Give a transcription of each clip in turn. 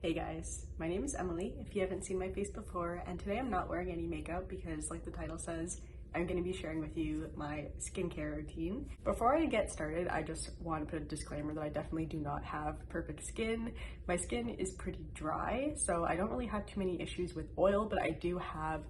Hey guys, my name is Emily, if you haven't seen my face before, and today I'm not wearing any makeup because, like the title says, I'm going to be sharing with you my skincare routine. Before I get started, I just want to put a disclaimer that I definitely do not have perfect skin. My skin is pretty dry, so I don't really have too many issues with oil, but I do have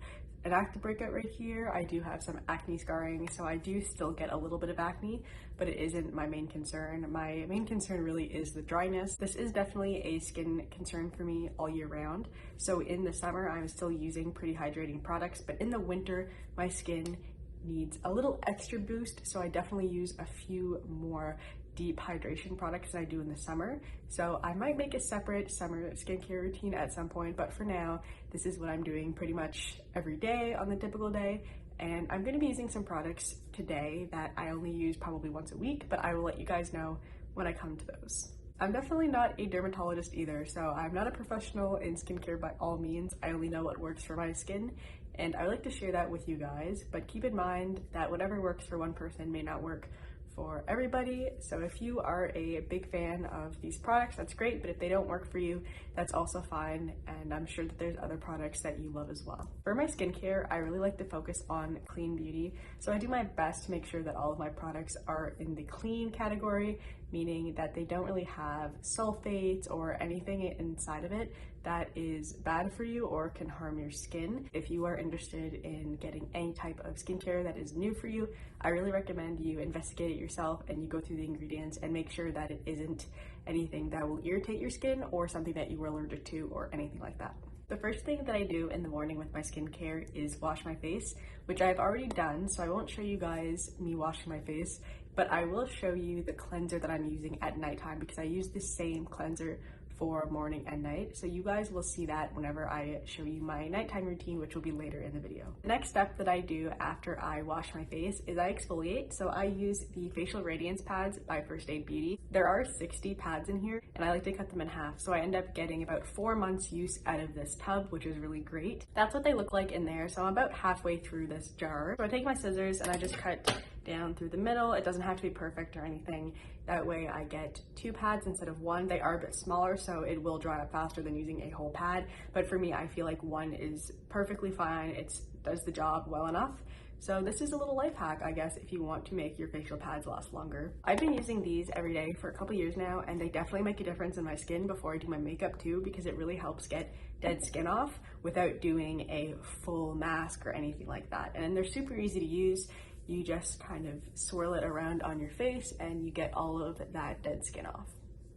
an acne breakout right here. I do have some acne scarring, so I do still get a little bit of acne, but it isn't my main concern. My main concern really is the dryness. This is definitely a skin concern for me all year round. So in the summer, I'm still using pretty hydrating products, but in the winter, my skin needs a little extra boost, so I definitely use a few more deep hydration products than I do in the summer. So I might make a separate summer skincare routine at some point, but for now, this is what I'm doing pretty much every day on the typical day. And I'm gonna be using some products today that I only use probably once a week, but I will let you guys know when I come to those. I'm definitely not a dermatologist either, so I'm not a professional in skincare by all means. I only know what works for my skin, and I like to share that with you guys, but keep in mind that whatever works for one person may not work for everybody. So if you are a big fan of these products, that's great, but if they don't work for you, that's also fine, and I'm sure that there's other products that you love as well. For my skincare, I really like to focus on clean beauty, so I do my best to make sure that all of my products are in the clean category, meaning that they don't really have sulfates or anything inside of it that is bad for you or can harm your skin. If you are interested in getting any type of skincare that is new for you, I really recommend you investigate it yourself and you go through the ingredients and make sure that it isn't anything that will irritate your skin or something that you are allergic to or anything like that. The first thing that I do in the morning with my skincare is wash my face, which I've already done, so I won't show you guys me washing my face, but I will show you the cleanser that I'm using at nighttime because I use the same cleanser for morning and night. So you guys will see that whenever I show you my nighttime routine, which will be later in the video. The next step that I do after I wash my face is I exfoliate. So I use the Facial Radiance pads by First Aid Beauty. There are 60 pads in here and I like to cut them in half. So I end up getting about 4 months use out of this tub, which is really great. That's what they look like in there. So I'm about halfway through this jar. So I take my scissors and I just cut down through the middle. It doesn't have to be perfect or anything. That way I get 2 pads instead of 1. They are a bit smaller, so it will dry up faster than using a whole pad. But for me, I feel like 1 is perfectly fine. It does the job well enough. So this is a little life hack, I guess, if you want to make your facial pads last longer. I've been using these every day for a couple years now, and they definitely make a difference in my skin before I do my makeup too, because it really helps get dead skin off without doing a full mask or anything like that. And they're super easy to use. You just kind of swirl it around on your face and you get all of that dead skin off.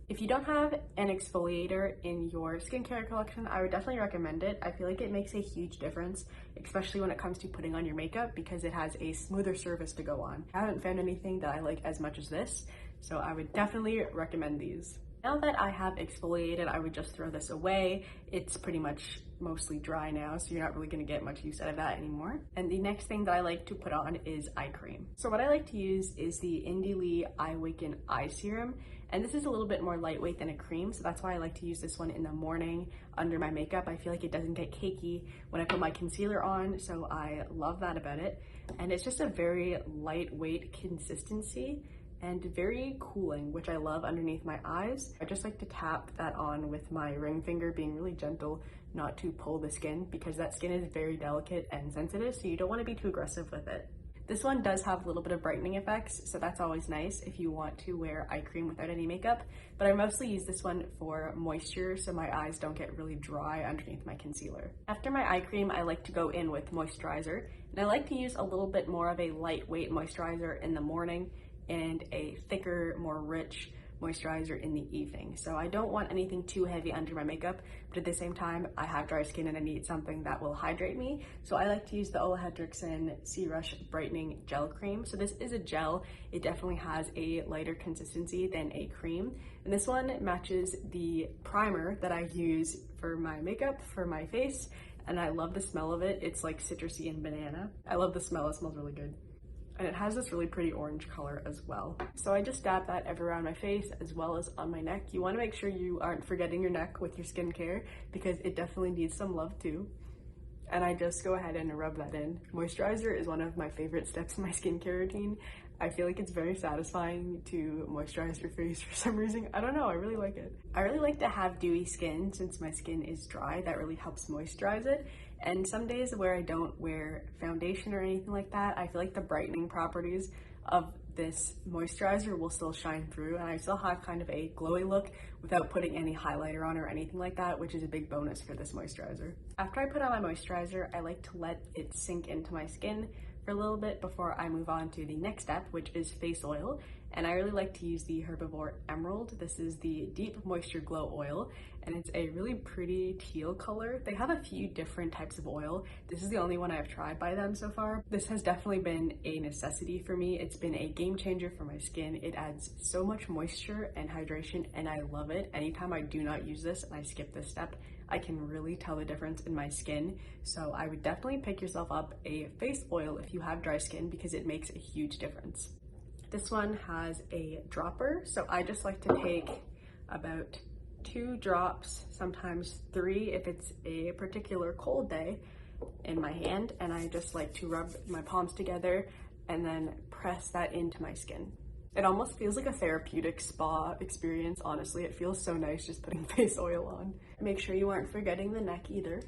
If you don't have an exfoliator in your skincare collection, I would definitely recommend it. I feel like it makes a huge difference, especially when it comes to putting on your makeup because it has a smoother surface to go on. I haven't found anything that I like as much as this, so I would definitely recommend these. Now that I have exfoliated, I would just throw this away. It's pretty much mostly dry now, so you're not really gonna get much use out of that anymore. And the next thing that I like to put on is eye cream. So what I like to use is the Indie I-Waken eye serum, and this is a little bit more lightweight than a cream, so that's why I like to use this one in the morning under my makeup. I feel like it doesn't get cakey when I put my concealer on, so I love that about it. And it's just a very lightweight consistency and very cooling, which I love underneath my eyes. I just like to tap that on with my ring finger, being really gentle, not to pull the skin because that skin is very delicate and sensitive, so you don't want to be too aggressive with it. This one does have a little bit of brightening effects, so that's always nice if you want to wear eye cream without any makeup, but I mostly use this one for moisture so my eyes don't get really dry underneath my concealer. After my eye cream, I like to go in with moisturizer, and I like to use a little bit more of a lightweight moisturizer in the morning and a thicker, more rich moisturizer in the evening. So I don't want anything too heavy under my makeup, but at the same time, I have dry skin and I need something that will hydrate me. So I like to use the Hedrickson C-Rush Brightening Gel Cream. So this is a gel. It definitely has a lighter consistency than a cream. And this one matches the primer that I use for my makeup, for my face. And I love the smell of it. It's like citrusy and banana. I love the smell, it smells really good. And it has this really pretty orange color as well. So I just dab that everywhere on my face as well as on my neck. You want to make sure you aren't forgetting your neck with your skincare because it definitely needs some love too. And I just go ahead and rub that in. Moisturizer is one of my favorite steps in my skincare routine. I feel like it's very satisfying to moisturize your face for some reason. I don't know, I really like it. I really like to have dewy skin since my skin is dry. That really helps moisturize it. And some days where I don't wear foundation or anything like that, I feel like the brightening properties of this moisturizer will still shine through and I still have kind of a glowy look without putting any highlighter on or anything like that, which is a big bonus for this moisturizer. After I put on my moisturizer, I like to let it sink into my skin for a little bit before I move on to the next step, which is face oil. And I really like to use the Herbivore Emerald. This is the Deep Moisture Glow Oil, and it's a really pretty teal color. They have a few different types of oil. This is the only one I've tried by them so far. This has definitely been a necessity for me. It's been a game changer for my skin. It adds so much moisture and hydration, and I love it. Anytime I do not use this and I skip this step, I can really tell the difference in my skin. So I would definitely pick yourself up a face oil if you have dry skin because it makes a huge difference. This one has a dropper, so I just like to take about 2 drops, sometimes 3 if it's a particular cold day, in my hand, and I just like to rub my palms together and then press that into my skin. It almost feels like a therapeutic spa experience, honestly. It feels so nice just putting face oil on. Make sure you aren't forgetting the neck either.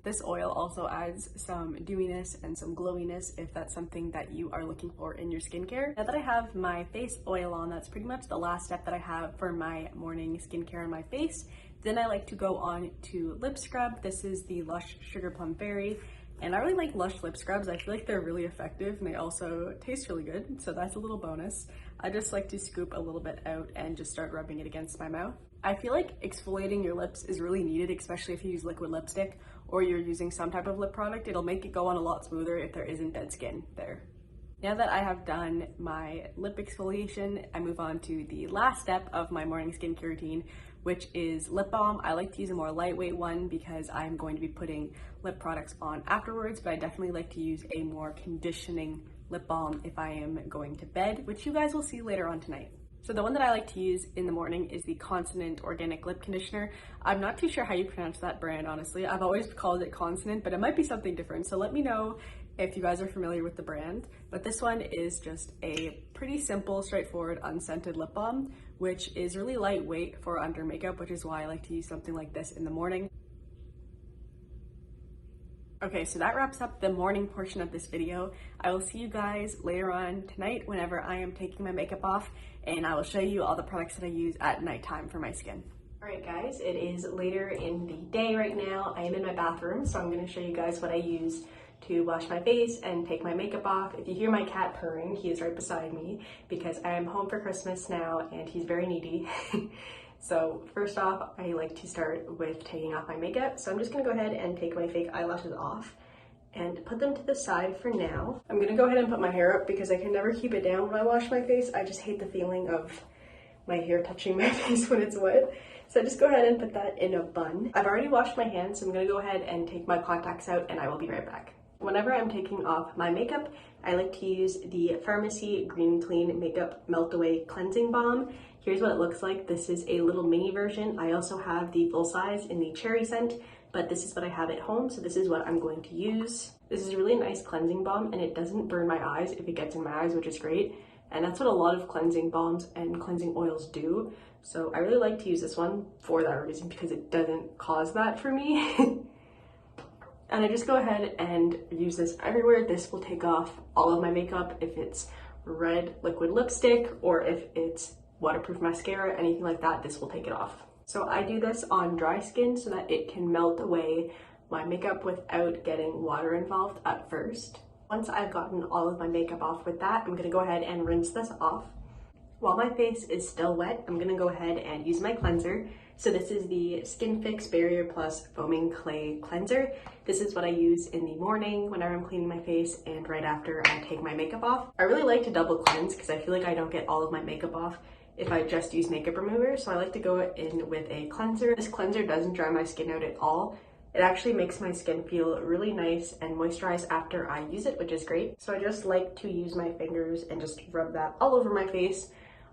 This oil also adds some dewiness and some glowiness if that's something that you are looking for in your skincare. Now that I have my face oil on, that's pretty much the last step that I have for my morning skincare on my face. Then I like to go on to lip scrub. This is the Lush Sugar Plum Berry. And I really like Lush lip scrubs. I feel like they're really effective and they also taste really good, so that's a little bonus. I just like to scoop a little bit out and just start rubbing it against my mouth. I feel like exfoliating your lips is really needed, especially if you use liquid lipstick or you're using some type of lip product. It'll make it go on a lot smoother if there isn't dead skin there. Now that I have done my lip exfoliation, I move on to the last step of my morning skincare routine, which is lip balm. I like to use a more lightweight one because I'm going to be putting lip products on afterwards, but I definitely like to use a more conditioning lip balm if I am going to bed, which you guys will see later on tonight. So the one that I like to use in the morning is the Consonant Organic Lip Conditioner. I'm not too sure how you pronounce that brand, honestly. I've always called it Consonant, but it might be something different. So let me know if you guys are familiar with the brand. But this one is just a pretty simple, straightforward, unscented lip balm, which is really lightweight for under makeup, which is why I like to use something like this in the morning. Okay, so that wraps up the morning portion of this video. I will see you guys later on tonight whenever I am taking my makeup off, and I will show you all the products that I use at nighttime for my skin. All right guys, it is later in the day right now. I am in my bathroom, so I'm gonna show you guys what I use to wash my face and take my makeup off. If you hear my cat purring, he is right beside me because I am home for Christmas now and he's very needy. So first off, I like to start with taking off my makeup. So I'm just gonna go ahead and take my fake eyelashes off and put them to the side for now. I'm gonna go ahead and put my hair up because I can never keep it down when I wash my face. I just hate the feeling of my hair touching my face when it's wet. So just go ahead and put that in a bun. I've already washed my hands, so I'm gonna go ahead and take my contacts out and I will be right back. Whenever I'm taking off my makeup, I like to use the Pharmacy Green Clean Makeup Melt Away Cleansing Balm. Here's what it looks like. This is a little mini version. I also have the full size in the cherry scent, but this is what I have at home, so this is what I'm going to use. This is a really nice cleansing balm and it doesn't burn my eyes if it gets in my eyes, which is great. And that's what a lot of cleansing balms and cleansing oils do. So I really like to use this one for that reason because it doesn't cause that for me. And I just go ahead and use this everywhere. This will take off all of my makeup if it's red liquid lipstick or if it's waterproof mascara, anything like that, this will take it off. So I do this on dry skin so that it can melt away my makeup without getting water involved at first. Once I've gotten all of my makeup off with that, I'm gonna go ahead and rinse this off. While my face is still wet, I'm gonna go ahead and use my cleanser. So this is the Skin Fix Barrier Plus Foaming Clay Cleanser. This is what I use in the morning whenever I'm cleaning my face and right after I take my makeup off. I really like to double cleanse because I feel like I don't get all of my makeup off if I just use makeup remover. So I like to go in with a cleanser. This cleanser doesn't dry my skin out at all. It actually makes my skin feel really nice and moisturized after I use it, which is great. So I just like to use my fingers and just rub that all over my face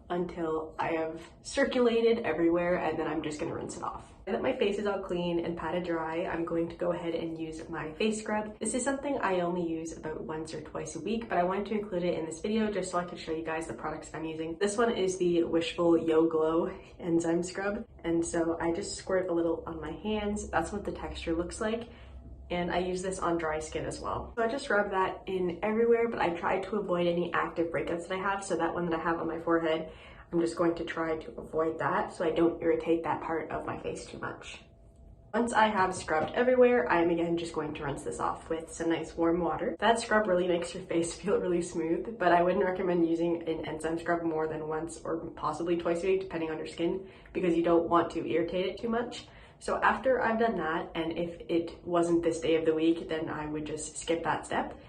until I have circulated everywhere, and then I'm just gonna rinse it off. Now that my face is all clean and patted dry, I'm going to go ahead and use my face scrub. This is something I only use about once or twice a week, but I wanted to include it in this video just so I could show you guys the products I'm using. This one is the Wishful Yo Glow Enzyme Scrub, and so I just squirt a little on my hands. That's what the texture looks like. And I use this on dry skin as well. So I just rub that in everywhere, but I try to avoid any active breakouts that I have. So that one that I have on my forehead, I'm just going to try to avoid that so I don't irritate that part of my face too much. Once I have scrubbed everywhere, I'm again just going to rinse this off with some nice warm water. That scrub really makes your face feel really smooth, but I wouldn't recommend using an enzyme scrub more than once or possibly twice a week, depending on your skin, because you don't want to irritate it too much. So after I've done that, and if it wasn't this day of the week, then I would just skip that step.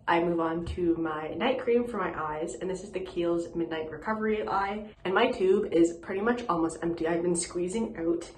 I move on to my night cream for my eyes, and this is the Kiehl's Midnight Recovery Eye. And my tube is pretty much almost empty. I've been squeezing out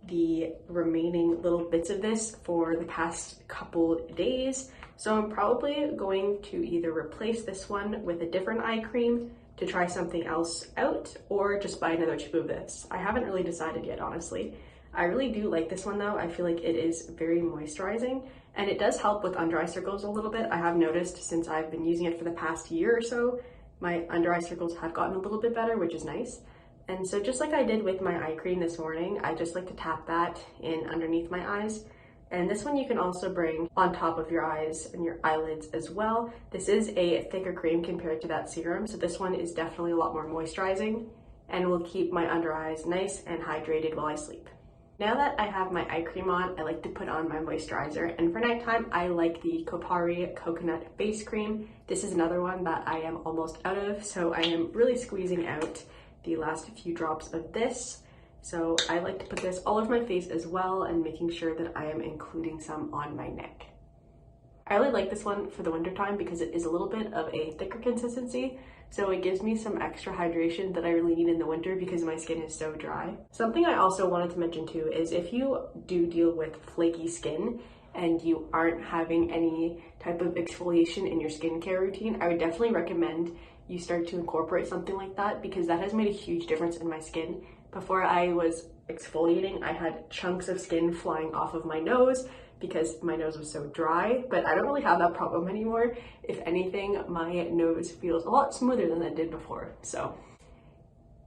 the remaining little bits of this for the past couple days. So I'm probably going to either replace this one with a different eye cream to try something else out, or just buy another tube of this. I haven't really decided yet, honestly. I really do like this one though. I feel like it is very moisturizing, and it does help with under eye circles a little bit. I have noticed since I've been using it for the past year or so, my under eye circles have gotten a little bit better, which is nice. And so just like I did with my eye cream this morning, I just like to tap that in underneath my eyes. And this one you can also bring on top of your eyes and your eyelids as well. This is a thicker cream compared to that serum, so this one is definitely a lot more moisturizing and will keep my under eyes nice and hydrated while I sleep. Now that I have my eye cream on, I like to put on my moisturizer, and for nighttime I like the Kopari Coconut Face Cream. This is another one that I am almost out of, so I am really squeezing out the last few drops of this. So I like to put this all over my face as well, and making sure that I am including some on my neck. I really like this one for the winter time because it is a little bit of a thicker consistency, so it gives me some extra hydration that I really need in the winter because my skin is so dry. Something I also wanted to mention too is if you do deal with flaky skin and you aren't having any type of exfoliation in your skincare routine, I would definitely recommend you start to incorporate something like that, because that has made a huge difference in my skin. Before I was exfoliating, I had chunks of skin flying off of my nose because my nose was so dry, but I don't really have that problem anymore. If anything, my nose feels a lot smoother than it did before. So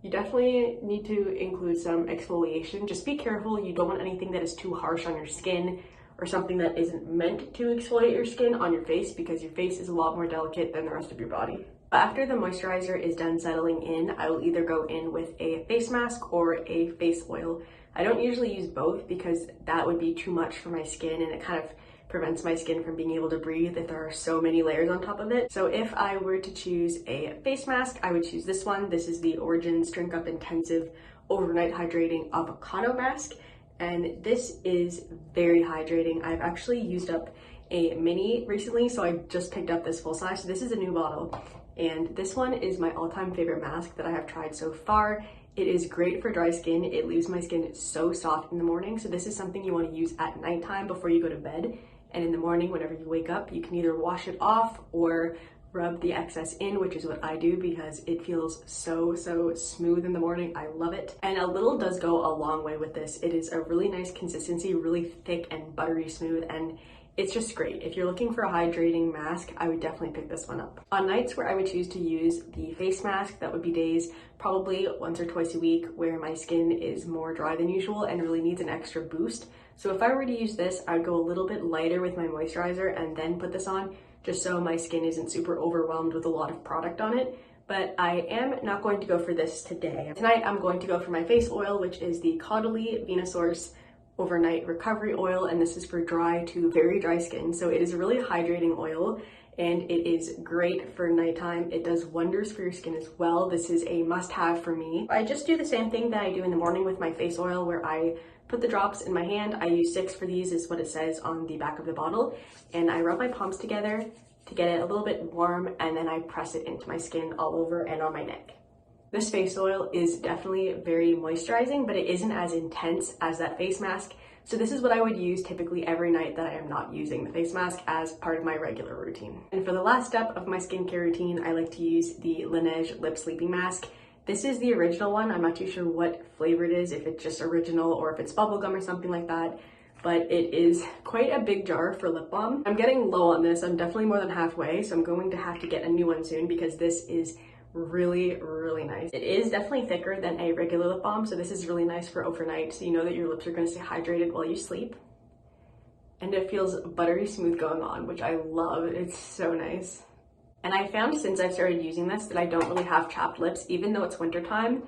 you definitely need to include some exfoliation. Just be careful. You don't want anything that is too harsh on your skin or something that isn't meant to exfoliate your skin on your face, because your face is a lot more delicate than the rest of your body. After the moisturizer is done settling in, I will either go in with a face mask or a face oil. I don't usually use both because that would be too much for my skin, and it kind of prevents my skin from being able to breathe if there are so many layers on top of it. So if I were to choose a face mask, I would choose this one. This is the Origins Drink Up Intensive Overnight Hydrating Avocado Mask, and this is very hydrating. I've actually used up a mini recently, so I just picked up this full size. So this is a new bottle, and this one is my all-time favorite mask that I have tried so far. It is great for dry skin. It leaves my skin so soft in the morning. So this is something you want to use at nighttime before you go to bed. And in the morning, whenever you wake up, you can either wash it off or rub the excess in, which is what I do because it feels so smooth in the morning. I love it. And a little does go a long way with this. It is a really nice consistency, really thick and buttery smooth, and it's just great. If you're looking for a hydrating mask, I would definitely pick this one up. On nights where I would choose to use the face mask, that would be days probably once or twice a week where my skin is more dry than usual and really needs an extra boost. So if I were to use this, I would go a little bit lighter with my moisturizer and then put this on, just so my skin isn't super overwhelmed with a lot of product on it. But I am not going to go for this today. Tonight I'm going to go for my face oil, which is the Caudalie Venesource Overnight Recovery Oil, and this is for dry to very dry skin. So it is a really hydrating oil, and it is great for nighttime. It does wonders for your skin as well. This is a must-have for me. I just do the same thing that I do in the morning with my face oil, where I put the drops in my hand. I use 6 for these, is what it says on the back of the bottle, and I rub my palms together to get it a little bit warm, and then I press it into my skin all over and on my neck. This face oil is definitely very moisturizing, but it isn't as intense as that face mask. So this is what I would use typically every night that I am not using the face mask as part of my regular routine. And for the last step of my skincare routine, I like to use the Laneige Lip Sleeping Mask. This is the original one. I'm not too sure what flavor it is, if it's just original or if it's bubblegum or something like that, but it is quite a big jar for lip balm. I'm getting low on this. I'm definitely more than halfway, so I'm going to have to get a new one soon because this is really, really nice. It is definitely thicker than a regular lip balm, so this is really nice for overnight, so you know that your lips are going to stay hydrated while you sleep. And it feels buttery smooth going on, which I love. It's so nice. And I found since I've started using this that I don't really have chapped lips, even though it's wintertime.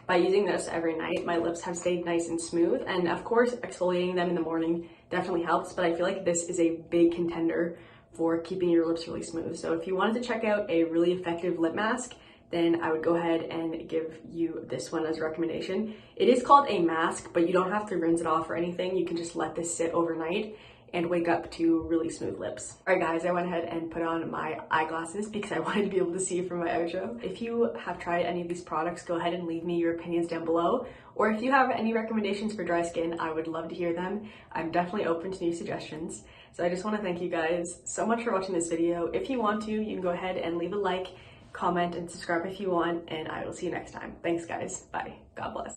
By using this every night, my lips have stayed nice and smooth. And of course, exfoliating them in the morning definitely helps, but I feel like this is a big contender for keeping your lips really smooth. So if you wanted to check out a really effective lip mask, then I would go ahead and give you this one as a recommendation. It is called a mask, but you don't have to rinse it off or anything. You can just let this sit overnight and wake up to really smooth lips. All right guys, I went ahead and put on my eyeglasses because I wanted to be able to see from my outro. If you have tried any of these products, go ahead and leave me your opinions down below. Or if you have any recommendations for dry skin, I would love to hear them. I'm definitely open to new suggestions. So I just want to thank you guys so much for watching this video. If you want to, you can go ahead and leave a like, comment, and subscribe if you want, and I will see you next time. Thanks guys, bye, God bless.